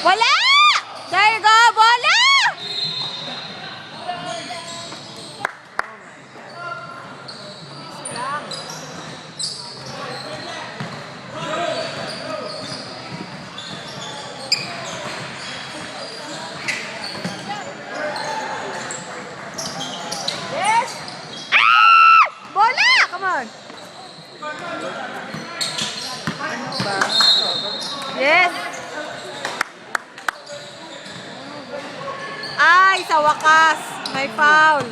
Wala! There you go, bola! Yes! Ah! Bola! Come on. Ano ba? Yes! Ay, sa wakas, may foul.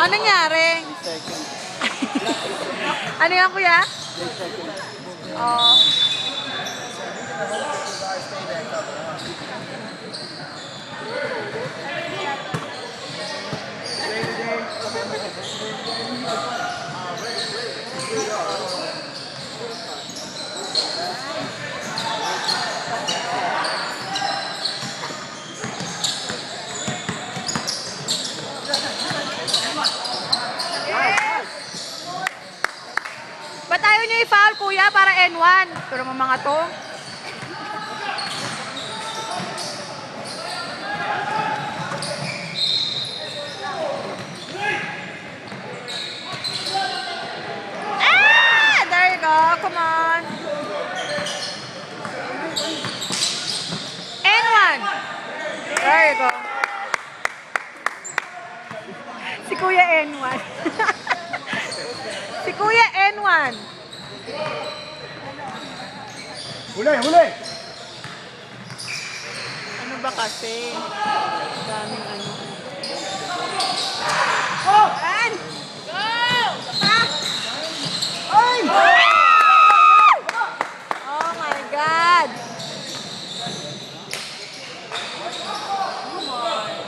Ano nangyari? Ano yan, kuya? Oh. Ba't ayaw nyo i-foul, kuya, para N1? Pero mga to. Ah! There you go. Come on. N1. There you go. Si Kuya N1. Si Kuya N1. Huli, huli! Ano ba kasi? Daming ano. Oh! An! Go! Ay! Oh my God!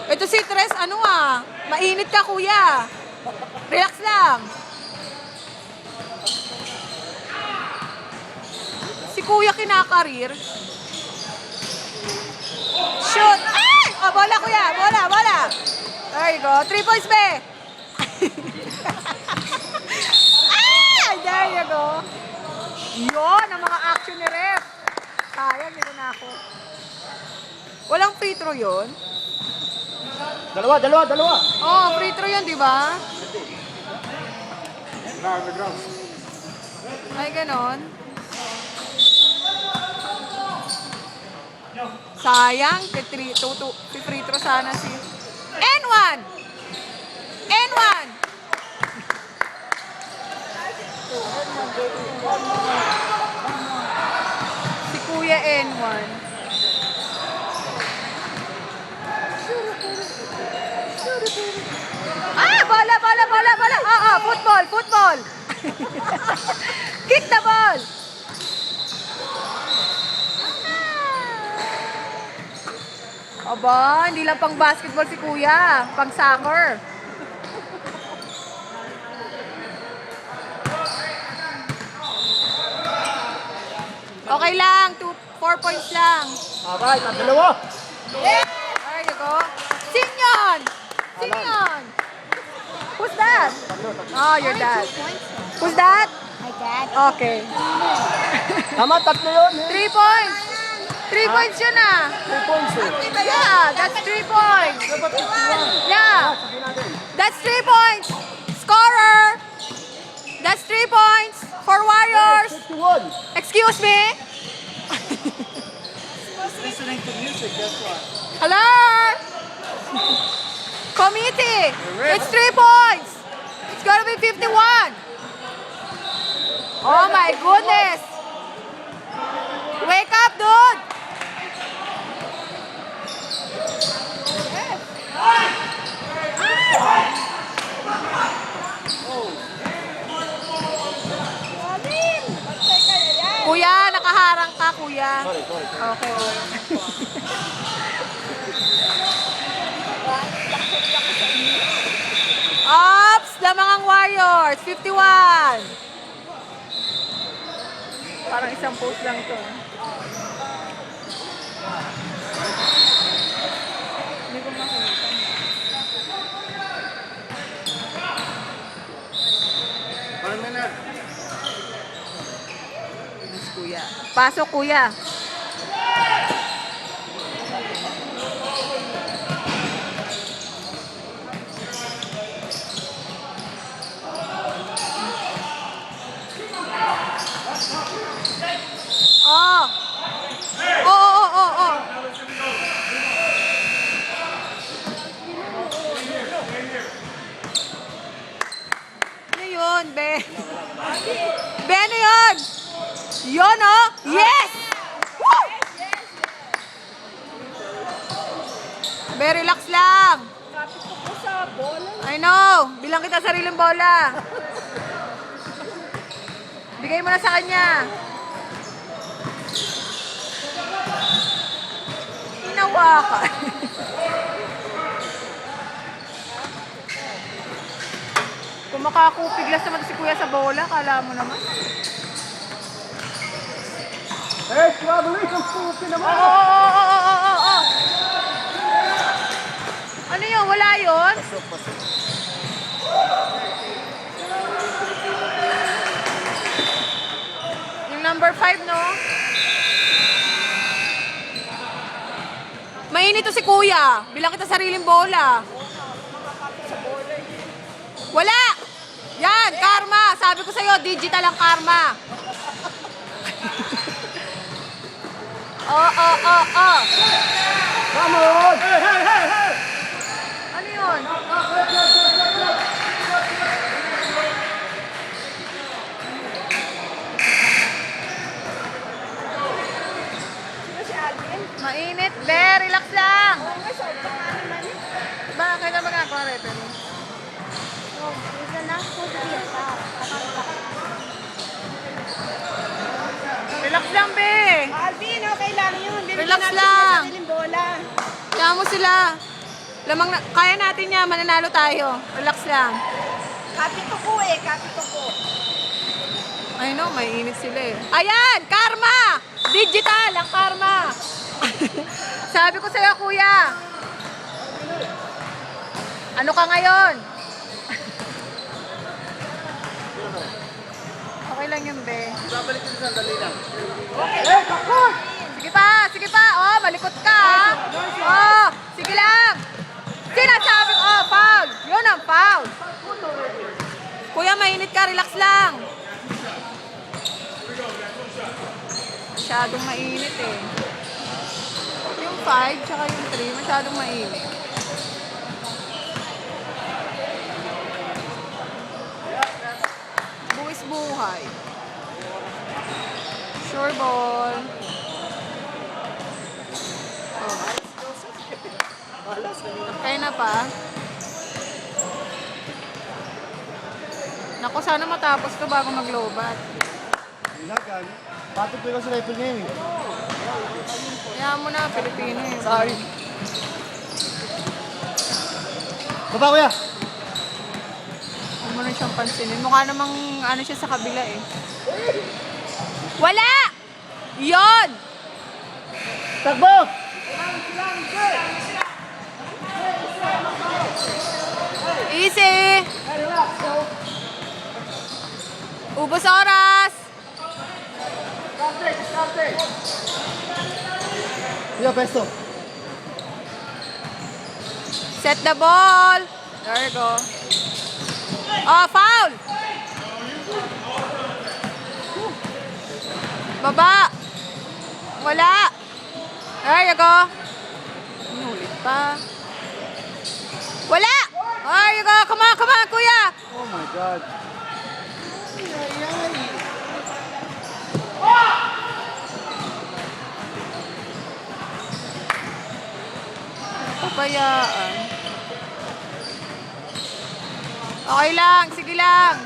Ito si Tres, ano mainit ka, kuya. Relax lang. Si kuya kinakarir. Shoot! Ay! Oh, bola, kuya. Bola, bola. There you go. 3 points, be. Ah! There you go. Yun, ang mga action ni Ref. Sayang, hindi na ako. Walang free throw yun? Dalawa! Oh, free throw yun, di ba? Ground. Ay, ganon. Sayang, free throw sana si... N1! N1! Si Kuya N1. Ah! Bola! Football! Kick the ball! Aba, hindi lang pang basketball si Kuya, pang soccer. Okay lang, 4 points lang. Alright, ang dalawa! There you go. Sinyon! Who's that? Oh, your dad. Who's that? My dad. Okay. Tama, tatlo yun. 3 points. 3 points yun 3 points eh. Yeah, that's 3 points. Yeah. That's 3 points. Scorer. That's 3 points for Warriors. 51. Excuse me. Listening to music, that's why. Hello. Committee. It's 3 points. It's gonna be 51. Oh my goodness. Wake up, dude. Kuya, nakaharang ka, kuya. Sorry. Okay. Ops, Damangang Warriors, 51. Parang isang post lang ito. Hindi ko makita. Parang may na. Mas kuya. Pasok kuya. Oh. Oh. Ano yun, Be? Be, ano yun? Yun, oh? Yes! Woo! Be, relax lang. I know. Bilang kita sariling bola. Bigay mo na sa kanya. Hinawakan. Kung makakupiglas naman si kuya sa bola, kala mo naman. Eh, strawberry! Ang puti naman! Oo. Ano yun? Wala yun? Pasok. Yung number 5, no? Mainit to si kuya. Bilang kita sariling bola. Wala! Yan, karma. Sabi ko sa'yo, digital ang karma. Oh. Come on! Hey! Ano yun? Mainit, be. Relax lang. Bakit na magagawa referee? Relax lang, be. Alvin, okay lang yun. Relax Binigyan natin lang. sa sariling bola. Kaya mo sila. Lamang na, kaya natin yan, mananalo tayo. Relax lang. Kapituko eh, kapituko. I know, may init sila eh. Ayan! Karma! Digital ang karma! Sabi ko sa'yo, kuya. Ano ka ngayon? Okay lang yun, be. Babalik yung sandali lang. Eh, bakit? Sige pa. Oh, malikot ka. Oh, sige lang. Sinasabi ko, oh, foul. Yun ang foul. Kuya, mainit ka. Relax lang. Masyadong mainit eh. Yung 5 tsaka yung 3, masyadong mainit. Buwis buhay. Sure ball. Oh. Kaya na pa. Naku, sana matapos to bago maglobat. Ilagan. Patog ko sa rifle niya eh. Kaya mo na, Pilipino eh. Sorry. Baba kuya! Huwag mo na siyang pansinin. Mukha namang ano siya sa kabila eh. Wala! Yon! Takbo! Easy! Ubos oras! Kuya, pesto. Set the ball! There you go. Oh, foul! Baba! Wala! There you go. Inulit pa. Wala! There you go. Come on, kuya! Oh my God. Pabayaan. Okay lang, sige lang.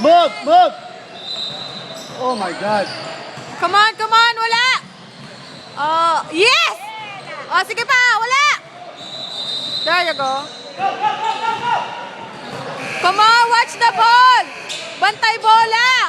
Move! Oh my God. Come on, wala! Oh, yes! Oh, sige pa, wala! There you go. Come on, watch the ball! Bantay bola!